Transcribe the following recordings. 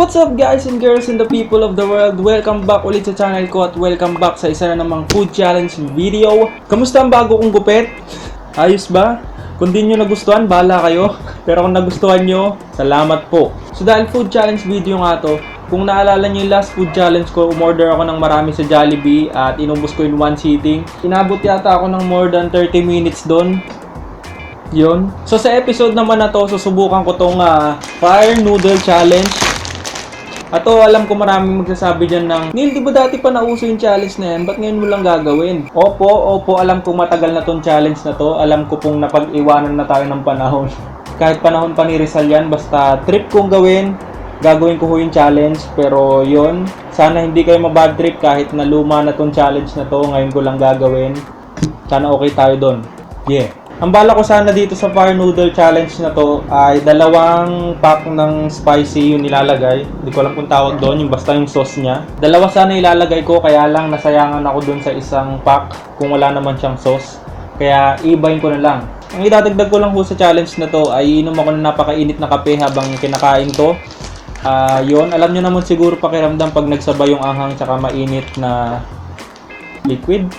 What's up guys and girls and the people of the world? Welcome back ulit sa channel ko at welcome back sa isa na namang food challenge video. Kamusta ang bago kong gupit? Ayos ba? Kung di nyo nagustuhan, bahala kayo. Pero kung nagustuhan nyo, salamat po. So dahil food challenge video nga to, kung naalala nyo yung last food challenge ko, umorder ako ng marami sa Jollibee at inubos ko in one sitting. Inabot yata ako ng more than 30 minutes doon. Yun. So sa episode naman na to, susubukan ko tong fire noodle challenge. Ato, alam ko maraming magsasabi dyan ng, Neil, di ba dati pa nauso yung challenge na yan? Ba't ngayon mo lang gagawin? Opo, alam kong matagal na tong challenge na to. Alam ko pong napag-iwanan na tayo ng panahon. Kahit panahon pa ni Rizal yan, basta trip kong gawin ko yung challenge. Pero yun, sana hindi kayo mabad trip kahit na luma na tong challenge na to. Ngayon ko lang gagawin. Sana okay tayo doon. Yeah. Ang bala ko sana dito sa fire noodle challenge na to ay 2 pack ng spicy yung nilalagay. Hindi ko alam kung tawag doon, yung basta yung sauce niya. 2 sana ilalagay ko, kaya lang nasayangan ako doon sa isang pack kung wala naman siyang sauce. Kaya ibahin ko na lang. Ang idadagdag ko lang po sa challenge na to ay inom ako ng napakainit na kape habang kinakain ko. Yun, alam nyo naman siguro pakiramdam pag nagsabay yung anghang tsaka mainit na liquid.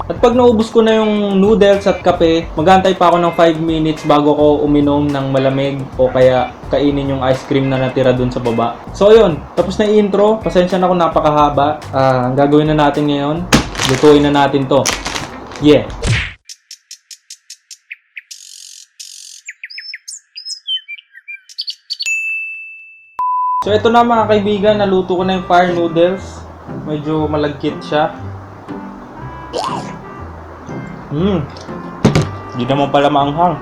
At pag naubos ko na yung noodles at kape, maghantay pa ako ng 5 minutes bago ko uminom ng malamig o kaya kainin yung ice cream na natira dun sa baba. So yun, tapos na yung intro. Pasensya na kung napakahaba. Ang gagawin na natin ngayon, lutuin na natin to. Yeah! So ito na mga kaibigan, naluto ko na yung fire noodles. Medyo malagkit siya. Hindi naman pala maanghang.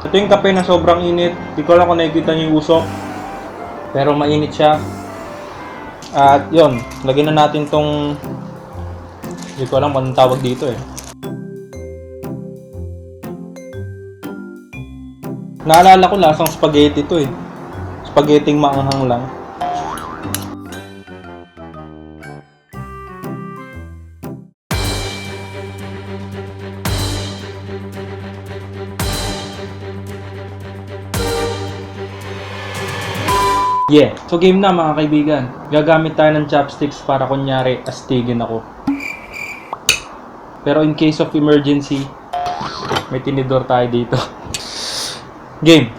Ito yung kape na sobrang init. Hindi ko lang kung nakikita niyo yung usok. Pero mainit siya. At yun, lagyan na natin tong... Hindi ko alam kung anong tawag dito eh. Naalala ko lasang spaghetti to eh. Spaghetti maanghang lang. Yeah, so game na mga kaibigan. Gagamit tayo ng chopsticks para kunyari astigin ako. Pero in case of emergency, may tinidor tayo dito. Game!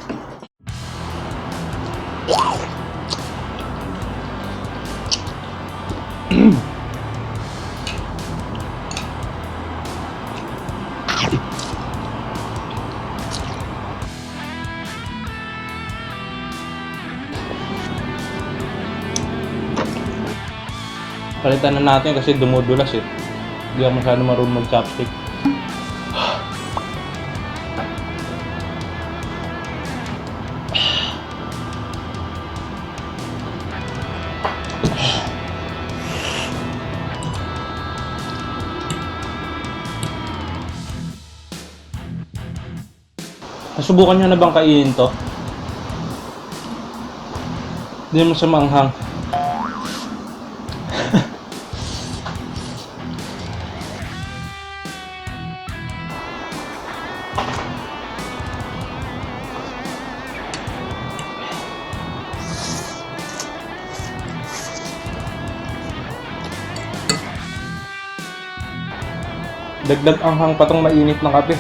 Palitan na natin kasi dumudulas eh. Hindi ako masyado marunong mag-chopstick. Nasubukan nyo na bang kainin to? Hindi mo siya maanghang. Dagdag anghang pa tong mainit na kape.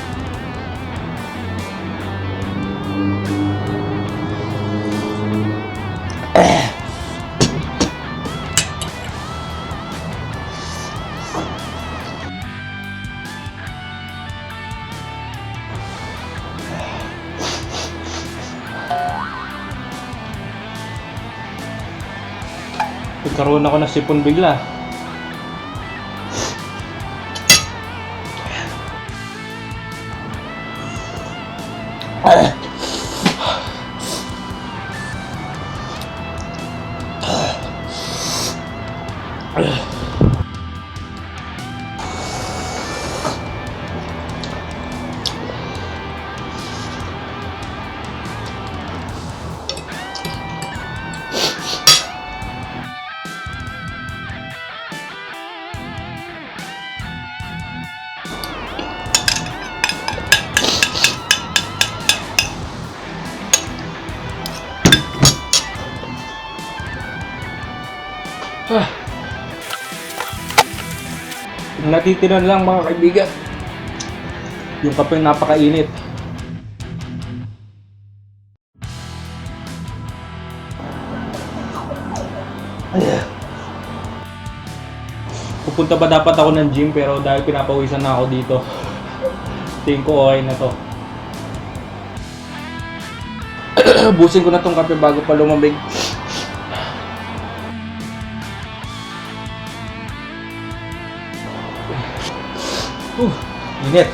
Nagkaroon ako ng sipon bigla. Natitira lang mga kaibigan. Yung kape napakainit. Pupunta pa dapat ako ng gym pero dahil pinapawisan na ako dito, tingin ko okay na to. Busin ko na tong kape bago pa lumambig. Init.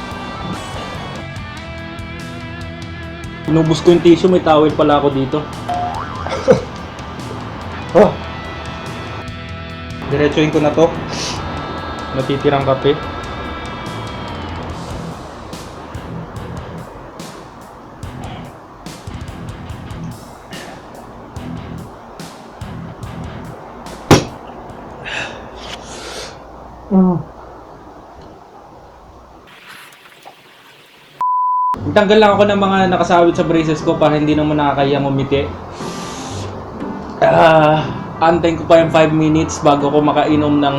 Inubos ko yung tissue, may towel pala ako dito. Diretsuhin ko na to. Natitirang kape. Tanggal lang ako ng mga nakasawit sa braces ko para hindi naman nakakayang umiti. Antayin ko pa yung 5 minutes bago ko makainom ng...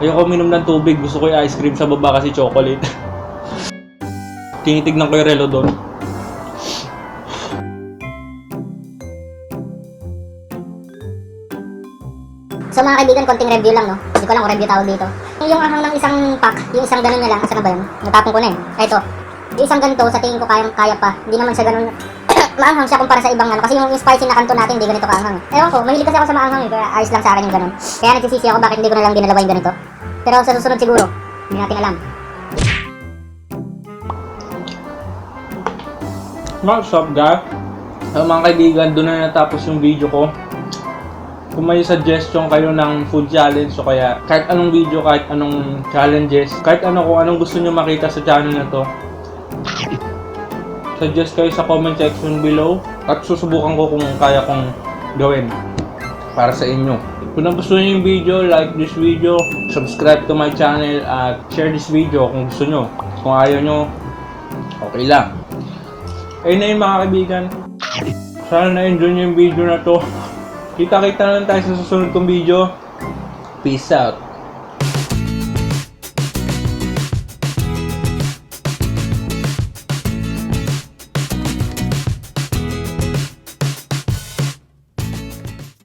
Ayoko minom ng tubig. Gusto ko yung ice cream sa baba kasi chocolate. Tinitignan ko yung relo doon. So mga kaibigan, konting review lang, no? Hindi ko lang kung review tawag dito. Yung ahang ng isang pack, yung isang ganun na lang, saan na ba yun? Natapon ko na eh. Ito. Yung isang ganito, sa tingin ko kaya pa. Hindi naman siya ganun. Maanghang siya kumpara sa ibang ano. Kasi yung spicy na kanto natin, hindi ganito kaanghang. Ewan ko, mahilig kasi ako sa maanghang eh. Kaya ayos lang sa akin yung ganun. Kaya nagsisisi ako bakit hindi ko na lang dinalawa yung ganito. Pero sa susunod siguro, hindi natin alam. What's up guys? Mga kaibigan, doon na natapos yung video ko. Kung may suggestion kayo ng food challenge o kaya kahit anong video, kahit anong challenges, kahit ano kung anong gusto nyo makita sa channel na to, suggest kayo sa comment section below at susubukan ko kung kaya kong gawin para sa inyo. Kung nagustuhan nyo yung video, like this video, subscribe to my channel at share this video kung gusto nyo. Kung ayaw nyo, okay lang. Ayun na yun mga kaibigan. Sana na-enjoy nyo yung video na to. Kita-kita na lang tayo sa susunod kong video. Peace out.